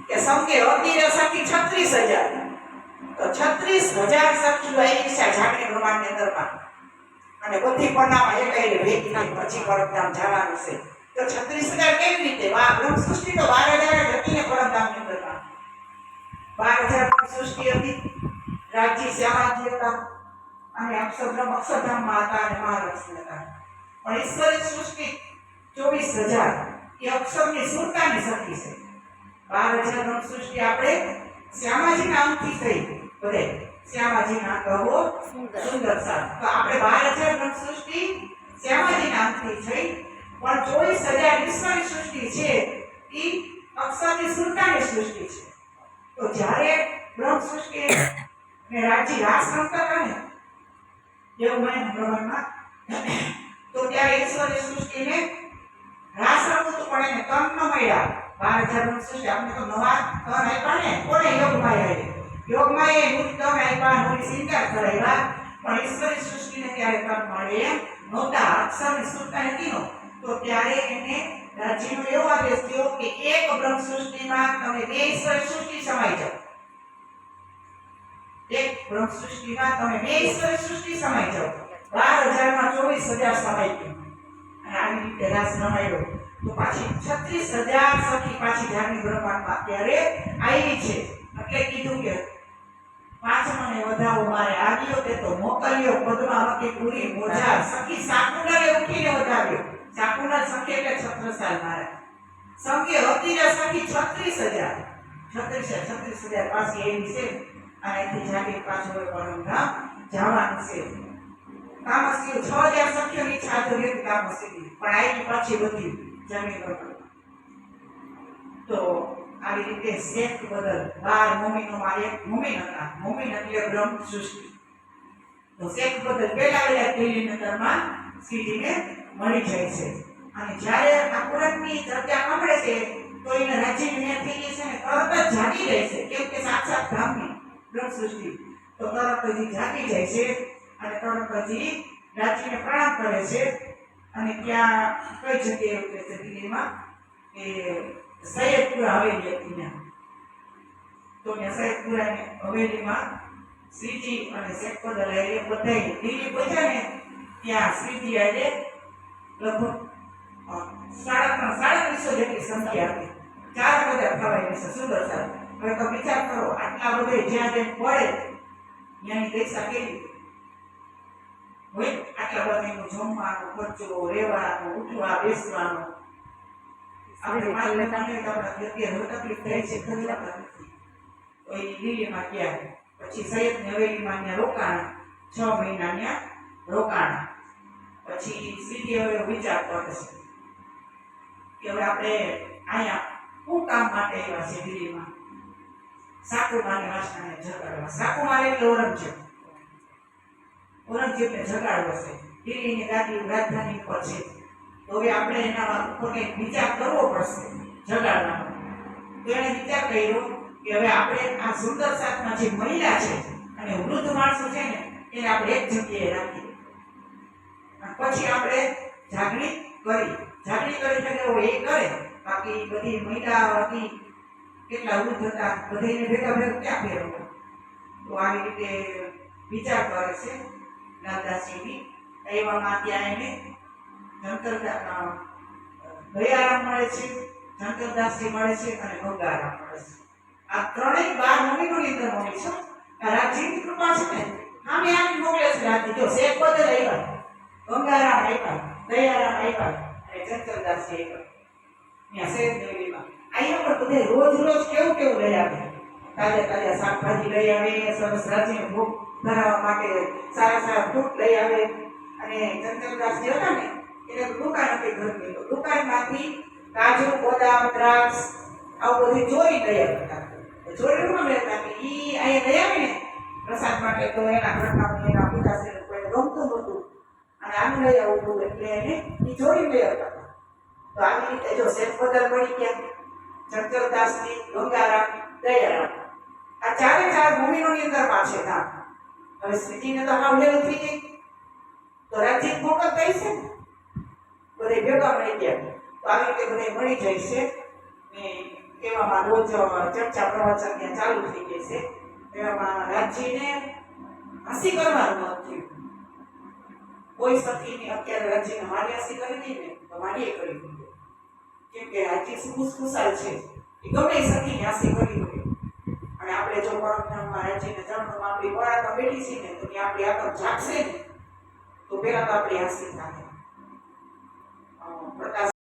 કે સંગે અતિરે સખી 36,000 તો 36,000 સખીઓ આવી છે જાગણી બ્રહ્માંડની અંદરમાં અને બધી પન્નામાં એકાઈ ભેગી થઈ પછી પરમધામ જવાનું છે તો 36,000 કેવી રીતે બ્રહ્મ સૃષ્ટિ તો 12,000 હતી ને પરમધામની અંદરમાં 12,000 સૃષ્ટિ હતી રાજ્ય શ્યામાજી હતા અને અક્ષરધામમાં હતા અને મહાલક્ષ્મી હતા પણ ઈશ્વરી સૃષ્ટિ 24,000 એ અક્ષરની સુરતાની સખી છે 12,000 સૃષ્ટિ આપણે શ્યામાજીના અંકથી થઈ બધે શ્યામાજીના કહો સુંદર સાથ તો આપણે 12,000 સૃષ્ટિ શ્યામાજીના અંકથી થઈ પણ 24,000 ઈશ્વરી સૃષ્ટિ છે એ અક્ષરની સુરતાની સૃષ્ટિ છે તો જ્યારે બ્રહ્મ સૃષ્ટિ ને રાજ્ય રાસ રમતા હતા ને દેવમય બ્રહ્માંડમાં તો ત્યારે ઈશ્વરી સૃષ્ટિને રાસ રમતું પણ એને તન ન મળ્યા 12,000 સૃષ્ટિ આપણે તો નવા તન આપ્યા ને કોને યોગમાં એ મુક્ત તન આપ્યા નોની સિંગાર કરાવ્યા પણ ઈશ્વરી સૃષ્ટિને ત્યારે તન મળે નહોતા અક્ષરની સુરતા હતી નો તો ત્યારે એને રાજ્યનો એવો આદેશ થયો કે એક બ્રહ્મ સૃષ્ટિમાં તમે બે ઈશ્વરી સૃષ્ટિ સમાઈ જાઓ એક બ્રહ્મ સૃષ્ટિમાં તમે બે ઈશ્વરી સૃષ્ટિ સમાઈ જાઓ 12,000 માં 24,000 સમાઈ ગયું અને આવી રીતે રાસ રમાયો તો પાછી 36,000 સખી પાછી જાગણી બ્રહ્માંડમાં અત્યારે આવી છે એટલે કીધું કે પાંચમાને વધાવો મારે આવ્યો તે તો મોકલ્યો પદ્માવતી પૂરી મોજા સખી સાકુંડલે ઉઠીને વધાવ્યો સાકુંડલ સખી એટલે છત્રસાલ મારે સંગે અતિરે સખી 36,000 પાછી એવી છે અને એથી જાગી પાછું પરમધામ જવાનું છે કામસ્કી 6,000 સખીઓની ઈચ્છા હતી કામસ્કી પણ આવી પાછી બધી જમીન પર તો આવી રીતે શેખ બદલ 12 મોમીનોમાં એક મોમીન હતા મોમીન એટલે બ્રહ્મ સૃષ્ટિ તો શેખ બદલ પહેલા દિલ્હી નગરમાં સીધીને મળી જાય છે અને જ્યારે આ પુરાણની ચર્ચા સાંભળે છે તો એને રાજ્યની મેં થઈ ગઈ છે ને તરત જ જાગી જાય છે કેમ કે સાક્ષાત ધામની બ્રહ્મ સૃષ્ટિ તો તરત જ જાગી જાય છે અને તરત જ રાજ્યને પ્રણામ કરે છે અને ત્યાં કઈ જગ્યાએ ઉતરે છે દિલ્હીમાં કે સૈયદપુરા હવેલી હતી ત્યાં તો ત્યાં સૈયદપુરાની હવેલીમાં શ્રીજી અને શેખ બદલ એ બધા દિલ્હી પહોંચ્યા ને ત્યાં શ્રીજી આજે લગભગ 350 જેટલી સંખ્યા હતી 4,000 થવાય છે સુંદર સાહેબ હવે તો વિચાર કરો આટલા બધે જ્યાં જેમ પડે ત્યાંની પૈસા કેવી હોય આટલા બધા એનું જમવાનું ખર્ચો રહેવાનું ઉઠવા બેસવાનું આપણે તકલીફ થાય છે ખરી વાત નથી તો એ દિલ્હીમાં ગયા પછી સૈયદની હવેલીમાં ત્યાં રોકાણા 6 મહિના ત્યાં રોકાણા પછી સીધી હવે વિચાર કરે છે કે હવે આપણે અહીંયા શું કામ માટે આવ્યા છે દિલ્હીમાં સાકુમાની વાસણાને જગાડવા સાકુમાર એટલે ઔરંગઝેબને જગાડવો છે દિલ્હીની ગાદી રાજધાની પર છે તો હવે આપણે એના ઉપર કંઈક વિચાર કરવો પડશે જગાડવાનો તો એણે વિચાર કર્યો કે હવે આપણે આ સુંદર સાથમાં જે મહિલા છે અને વૃદ્ધ માણસો છે ને એને આપણે એક જગ્યાએ રાખીએ પછી આપણે જાગણી કરી એટલે એ કરે બાકી બધી મહિલા હતી કેટલા વૃદ્ધ હતા બધાને ભેગા ક્યાં ફેરવવા તો આવી રીતે વિચાર કરે છે દાદાશ્રીની એવામાં ત્યાં એને દયારામ મળે છે જંતરદાસજી મળે છે અને ગંગારામ મળે છે આ ત્રણેય 12 મોમીનોની અંદર મળે છે આ રાજ્યની કૃપા છે ને આમે આની મોકલે છે રાજ્ય જો શેખ બદલ આવ્યા ગંગારામ આવ્યા દયારામ આવ્યા અને જંતરદાસજી આવ્યા ત્યાં શેખ દેવીમાં અહીંયા પણ બધે રોજ કેવું લઈ આવે તાજા શાકભાજી લઈ આવે સરસ રાજ્યને ભોગ ધરાવવા માટે સારા ફ્રૂટ લઈ આવે અને જંતરદાસ જે હતા ને એને દુકાન હતી ઘરની તો દુકાનમાંથી કાજુ બદામ દ્રાક્ષ આવું બધું ચોરી લઈ આવતા ચોરી ન લેતા કે ઈ અહીંયા લઈ આવે ને પ્રસાદ માટે તો એના ઘરના એના પિતાશ્રીને કોઈને ગમતું નહોતું અને આનું લઈ આવતું એટલે એને ઈ ચોરી લઈ આવતા તો આવી રીતે જો શેખ બદલ પડી ગયા જંતરદાસની ગંગારામ દયારામ આ ચાર ભૂમિનોની અંદરમાં છે નામ હવે શ્રીજીને તો આવડેલું થઈ ગઈ તો રાજ્ય મોકલ થઈ છે ને બધે ભેગા મળી ગયા તો આવી રીતે બધે મળી જાય છે ને એવામાં રોજ ચર્ચા પ્રવચન ત્યાં ચાલુ થઈ ગઈ છે. એવામાં રાજજીને હસી કરવાનું મત થયું. કોઈ સખીની અત્યારે રાજજીને મારી હસી કરી હતી ને તો મારીએ કરી દીધી. કેમ કે રાજજી ખુશખુશાલ છે, એ ગમે એ સખીની હસી કરી હોય. અને આપણે જો પરમધામમાં રાજજીને જન્મમાં આપણી વરાતા બેઠી છીએ ને તો ત્યાં આપણી આત્મ જાગશે ને તો પેલા તો આપણી હસી થાય.